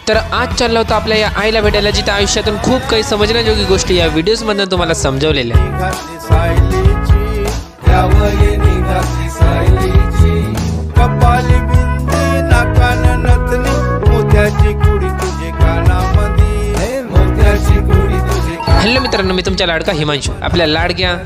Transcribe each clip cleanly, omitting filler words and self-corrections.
तर आज चाललं होतं आपल्या या आईला भेटायला, जिथे आयुष्यातून खूप काही समजण्याजोगी गोष्टी या व्हिडिओज मधून तुम्हाला समजवलेल्या हॅलो मित्रांनो, मी तुमच्या लाडका हिमांशू, आपल्या लाडक्या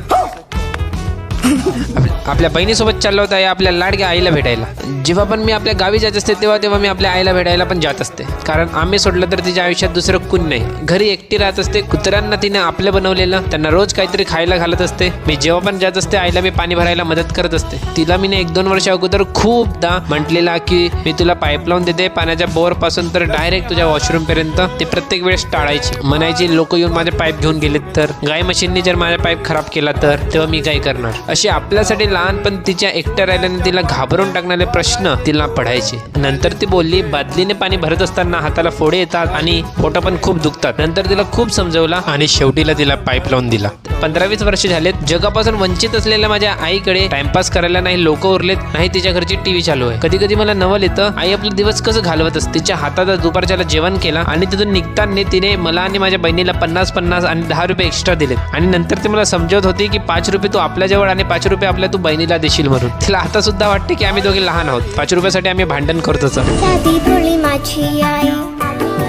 आपल्या बहिणीसोबत चाललो होता या आपल्या लाडक्या आईला भेटायला. जेव्हा पण मी आपल्या गावी जात असते तेव्हा मी आपल्या आईला भेटायला पण जात असते, कारण आम्ही सोडलं तर तिच्या आयुष्यात दुसरं कोण नाही. घरी एकटी राहत असते, कुत्र्यांना तिने आपलं बनवलेलं, त्यांना रोज काहीतरी खायला घालत असते. मी जेव्हा पण जात असते आईला मी पाणी भरायला मदत करत असते. तिला मी 1-2 वर्षा अगोदर खूपदा म्हटलेला की मी तुला पाईप लावून देते पाण्याच्या बोर पासून तर डायरेक्ट तुझ्या वॉशरूम पर्यंत. ते प्रत्येक वेळेस टाळायची, म्हणायची लोक येऊन माझे पाईप घेऊन गेलेत तर, गाय मशीननी जर माझा पाईप खराब केला तर तेव्हा मी काय करणार. अशी आपल्यासाठी लहानपण तिच्या एकट्या राहिल्याने तिला घाबरून टाकणारे प्रश्न तिला पडायचे. नंतर ती बोलली, बादलीने पाणी भरत असताना हाताला फोडे येतात आणि पोट पण खूप दुखतात. नंतर तिला खूप समजवला आणि शेवटीला तिला पाईप लावून दिला. 15-20 वर्ष झालेत. जगापासून वंचित असलेल्या माझ्या आईकडे टाइमपास करायला नाही लोक उरलेत, नाही तिच्या घरची टीव्ही चालू आहे. कधी कधी मला नवल येतं आई आपला दिवस कसं घालवत असते. तिच्या हातात दुपारच्याला जेवण केला आणि तिथून निघताना तिने मला आणि माझ्या बहिणीला 50 आणि 10 रुपये एक्स्ट्रा दिलेत. आणि नंतर ती मला समजवत होती की 5 रुपये तू आपल्याजवळ आणि 5 रुपये आपल्या तू बहिणीला देशील म्हणून. तिला आता सुद्धा वाटते की आम्ही दोघे लहान आहोत. 5 रुपयासाठी आम्ही भांडण करतोच. साधी भोळी माझी आई